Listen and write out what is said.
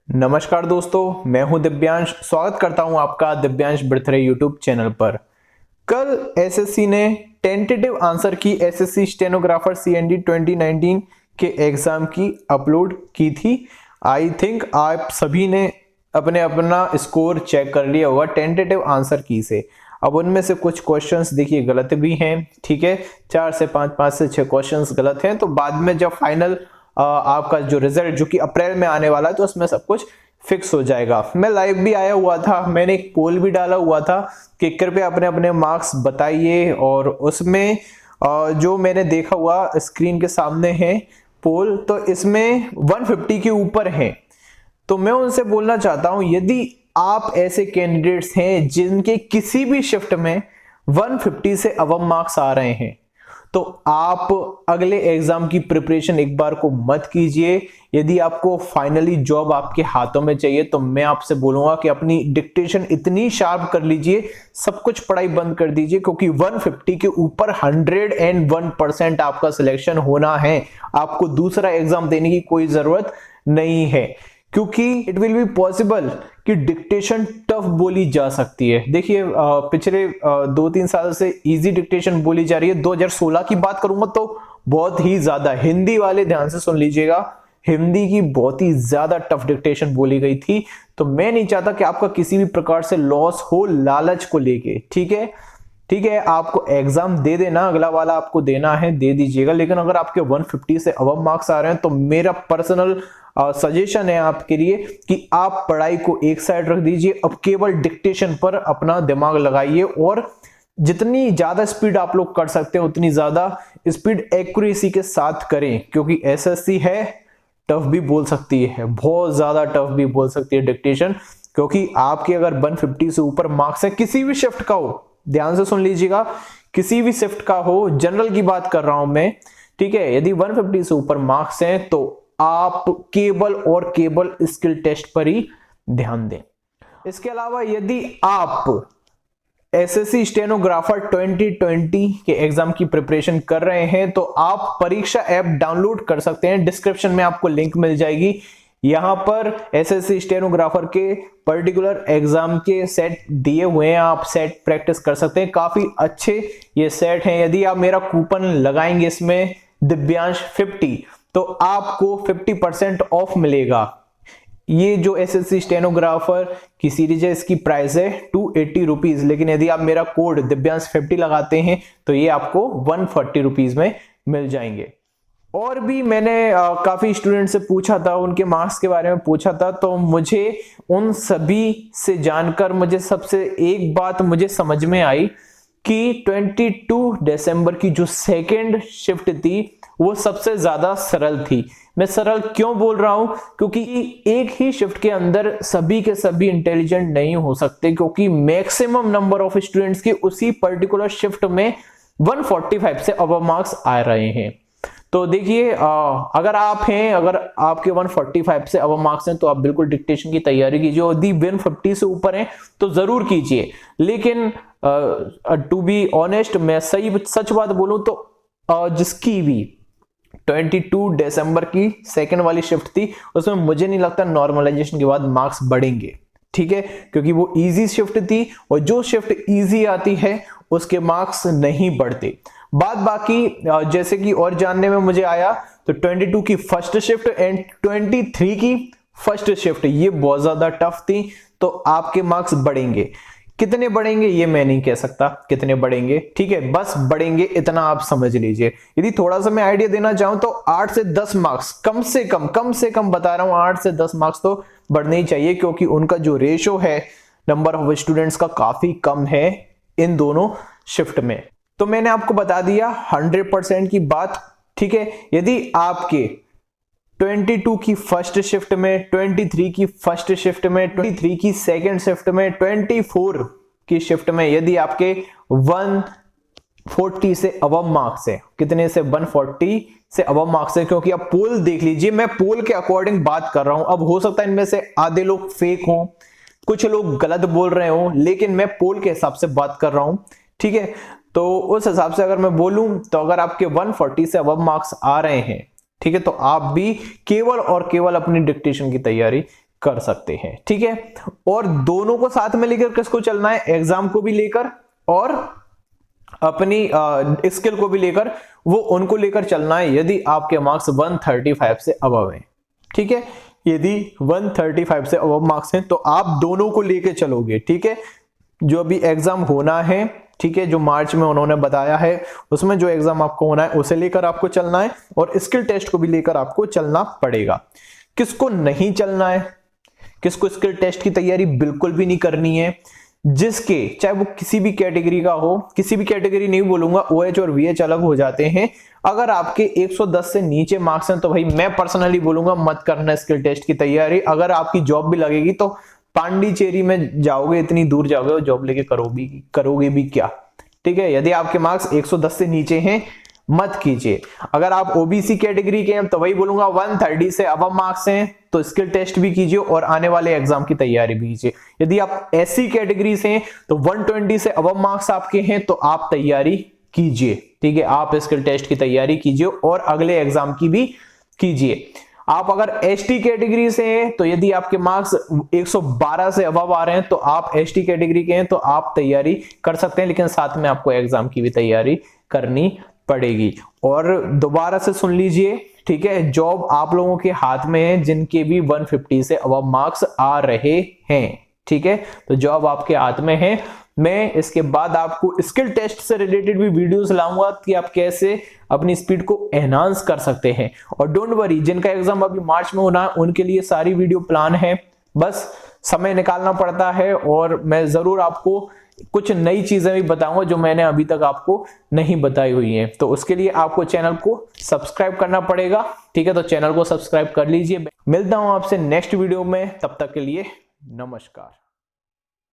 नमस्कार दोस्तों, मैं हूं दिव्यांश। स्वागत करता हूं आपका दिव्यांश बर्थडे यूट्यूब चैनल पर। कल एसएससी ने टेंटेटिव आंसर की एसएससी स्टेनोग्राफर सीएनडी 2019 के एग्जाम की अपलोड की थी। आई थिंक आप सभी ने अपना स्कोर चेक कर लिया होगा टेंटेटिव आंसर की से। अब उनमें से कुछ क्वेश्चंस देखिए गलत भी हैं, ठीक है, 4 से 5 से 6 क्वेश्चंस गलत हैं। तो बाद में जब फाइनल आपका जो रिजल्ट जो कि अप्रैल में आने वाला है तो उसमें सब कुछ फिक्स हो जाएगा। मैं लाइव भी आया हुआ था, मैंने एक पोल भी डाला हुआ था कि कृपया अपने अपने मार्क्स बताइए, और उसमें जो मैंने देखा हुआ स्क्रीन के सामने है पोल, तो इसमें 150 के ऊपर है। तो मैं उनसे बोलना चाहता हूं, यदि आप ऐसे कैंडिडेट्स हैं जिनके किसी भी शिफ्ट में 150 से अबव मार्क्स आ रहे हैं, तो आप अगले एग्जाम की प्रिपरेशन एक बार को मत कीजिए। यदि आपको फाइनली जॉब आपके हाथों में चाहिए तो मैं आपसे बोलूंगा कि अपनी डिक्टेशन इतनी शार्प कर लीजिए, सब कुछ पढ़ाई बंद कर दीजिए, क्योंकि 150 के ऊपर 101% आपका सिलेक्शन होना है। आपको दूसरा एग्जाम देने की कोई जरूरत नहीं है, क्योंकि इट विल बी पॉसिबल कि डिक्टेशन टफ बोली जा सकती है। देखिए पिछले 2-3 साल से इजी डिक्टेशन बोली जा रही है। 2016 की बात करूंगा तो बहुत ही ज्यादा, हिंदी वाले ध्यान से सुन लीजिएगा, हिंदी की बहुत ही ज्यादा टफ डिक्टेशन बोली गई थी। तो मैं नहीं चाहता कि आपका किसी भी प्रकार से लॉस हो लालच को लेके, ठीक है। ठीक है, आपको एग्जाम दे देना, अगला वाला आपको देना है दे दीजिएगा, लेकिन अगर आपके 150 से अबव मार्क्स आ रहे हैं तो मेरा पर्सनल सजेशन है आपके लिए कि आप पढ़ाई को एक साइड रख दीजिए, अब केवल डिक्टेशन पर अपना दिमाग लगाइए, और जितनी ज्यादा स्पीड आप लोग कर सकते हैं उतनी ज्यादा स्पीड एक्यूरेसी के साथ करें, क्योंकि एसएससी है, टफ भी बोल सकती है, बहुत ज्यादा टफ भी बोल सकती है डिक्टेशन। क्योंकि आपके अगर 150 से ऊपर मार्क्स है, किसी भी शिफ्ट का हो, ध्यान से सुन लीजिएगा, किसी भी शिफ्ट का हो, जनरल की बात कर रहा हूं मैं, ठीक है, यदि 150 से ऊपर मार्क्स हैं तो आप केवल और केवल स्किल टेस्ट पर ही ध्यान दें। इसके अलावा यदि आप एसएससी स्टेनोग्राफर 2020 के एग्जाम की प्रिपरेशन कर रहे हैं तो आप परीक्षा ऐप डाउनलोड कर सकते हैं, डिस्क्रिप्शन में आपको लिंक मिल जाएगी। यहां पर एसएससी स्टेनोग्राफर के पर्टिकुलर एग्जाम के सेट दिए हुए हैं, आप सेट प्रैक्टिस कर सकते हैं, काफी अच्छे ये सेट हैं। यदि आप मेरा कूपन लगाएंगे इसमें दिव्यांश 50 तो आपको 50% ऑफ मिलेगा। ये जो एसएससी स्टेनोग्राफर की सीरीज है इसकी प्राइस है 280 रुपीज, लेकिन यदि आप मेरा कोड दिव्यांश 50 लगाते हैं तो ये आपको 140 रुपीज में मिल जाएंगे। और भी मैंने काफी स्टूडेंट से पूछा था, उनके मार्क्स के बारे में पूछा था, तो मुझे उन सभी से जानकर मुझे सबसे एक बात मुझे समझ में आई कि 22 दिसंबर की जो सेकेंड शिफ्ट थी वो सबसे ज्यादा सरल थी। मैं सरल क्यों बोल रहा हूं, क्योंकि एक ही शिफ्ट के अंदर सभी के सभी इंटेलिजेंट नहीं हो सकते, क्योंकि मैक्सिमम नंबर ऑफ स्टूडेंट्स के उसी पर्टिकुलर शिफ्ट में 145 से अबव मार्क्स आ रहे हैं। तो देखिए अगर आप हैं, अगर आपके 145 से अबव मार्क्स हैं तो आप बिल्कुल डिक्टेशन की तैयारी कीजिए, यदि 150 से ऊपर हैं तो जरूर कीजिए। लेकिन टू बी ऑनेस्ट, मैं सच बात बोलूं तो जिसकी भी 22 दिसंबर की सेकंड वाली शिफ्ट थी उसमें मुझे नहीं लगता नॉर्मलाइजेशन के बाद मार्क्स बढ़ेंगे, ठीक है, क्योंकि वो इजी शिफ्ट थी, और जो शिफ्ट इजी आती है उसके मार्क्स नहीं बढ़ते। बात बाकी जैसे कि और जानने में मुझे आया तो 22 की फर्स्ट शिफ्ट एंड 23 की फर्स्ट शिफ्ट ये बहुत ज्यादा टफ थी, तो आपके मार्क्स बढ़ेंगे। कितने बढ़ेंगे ये मैं नहीं कह सकता कितने बढ़ेंगे, ठीक है, बस बढ़ेंगे इतना आप समझ लीजिए। यदि थोड़ा सा मैं आइडिया देना चाहूं तो 8 से 10 मार्क्स कम से कम बता रहा हूं, 8 से 10 मार्क्स तो बढ़ने ही चाहिए, क्योंकि उनका जो रेशो है नंबर ऑफ स्टूडेंट्स का काफी कम है इन दोनों शिफ्ट में। तो मैंने आपको बता दिया 100% की बात, ठीक है। यदि आपके 22 की फर्स्ट शिफ्ट में, 23 की फर्स्ट शिफ्ट में, 23 की सेकंड शिफ्ट में, 24 की शिफ्ट में यदि आपके 140 से अबव मार्क्स है, कितने से 140 से अबव मार्क्स है, क्योंकि आप पोल देख लीजिए, मैं पोल के अकॉर्डिंग बात कर रहा हूं। अब हो सकता है इनमें से आधे लोग फेक हों, कुछ लोग गलत बोल रहे हो, लेकिन मैं पोल के हिसाब से बात कर रहा हूं, ठीक है। तो उस हिसाब से अगर मैं बोलूं तो अगर आपके 140 से अबव मार्क्स आ रहे हैं, ठीक है, तो आप भी केवल और केवल अपनी डिक्टेशन की तैयारी कर सकते हैं। ठीक है, और दोनों को साथ में लेकर किसको चलना है, एग्जाम को भी लेकर और अपनी स्किल को भी लेकर, वो उनको लेकर चलना है यदि आपके मार्क्स 135 से अबव हैं। ठीक है, यदि 135 से अबव मार्क्स हैं तो आप दोनों को लेकर चलोगे। ठीक है, जो अभी एग्जाम होना है, ठीक है, जो मार्च में उन्होंने बताया है, उसमें जो एग्जाम आपको होना है उसे लेकर आपको चलना है और स्किल टेस्ट को भी लेकर आपको चलना पड़ेगा। किसको नहीं चलना है, किसको स्किल टेस्ट की तैयारी बिल्कुल भी नहीं करनी है, जिसके चाहे वो किसी भी कैटेगरी का हो, किसी भी कैटेगरी नहीं बोलूंगा, OH और VH अलग हो जाते हैं, अगर आपके 110 से नीचे मार्क्स हैं तो भाई मैं पर्सनली बोलूंगा मत करना स्किल टेस्ट की तैयारी। अगर आपकी जॉब भी लगेगी तो पांडिचेरी में जाओगे, इतनी दूर जाओगे और जॉब लेके करोगे भी क्या। ठीक है, यदि आपके मार्क्स 110 से नीचे हैं मत कीजिए। अगर आप OBC कैटेगरी के हैं तो वही बोलूंगा 130 से अबव मार्क्स हैं तो स्किल टेस्ट भी कीजिए और आने वाले एग्जाम की तैयारी भी कीजिए। यदि आप SC कैटेगरी से हैं तो 120 से अबव मार्क्स आपके हैं तो आप तैयारी कीजिए। ठीक है, आप स्किल टेस्ट की तैयारी कीजिए और अगले एग्जाम की भी कीजिए। आप अगर ST कैटेगरी से हैं तो यदि आपके मार्क्स 112 से अबव आ रहे हैं तो आप ST कैटेगरी के हैं तो आप तैयारी कर सकते हैं, लेकिन साथ में आपको एग्जाम की भी तैयारी करनी पड़ेगी। और दोबारा से सुन लीजिए, ठीक है, जॉब आप लोगों के हाथ में है जिनके भी 150 से अबव मार्क्स आ रहे हैं। ठीक है, तो जॉब आपके हाथ में है। मैं इसके बाद आपको स्किल टेस्ट से रिलेटेड भी वीडियोस लाऊंगा कि आप कैसे अपनी स्पीड को एनहांस कर सकते हैं। और डोंट वरी, जिनका एग्जाम अभी मार्च में होना है उनके लिए सारी वीडियो प्लान है, बस समय निकालना पड़ता है। और मैं जरूर आपको कुछ नई चीजें भी बताऊंगा जो मैंने अभी तक आपको नहीं बताई हुई हैं, तो उसके लिए आपको चैनल को सब्सक्राइब करना पड़ेगा। ठीक है, तो चैनल को सब्सक्राइब कर लीजिए। मिलता हूं आपसे नेक्स्ट वीडियो में, तब तक के लिए नमस्कार।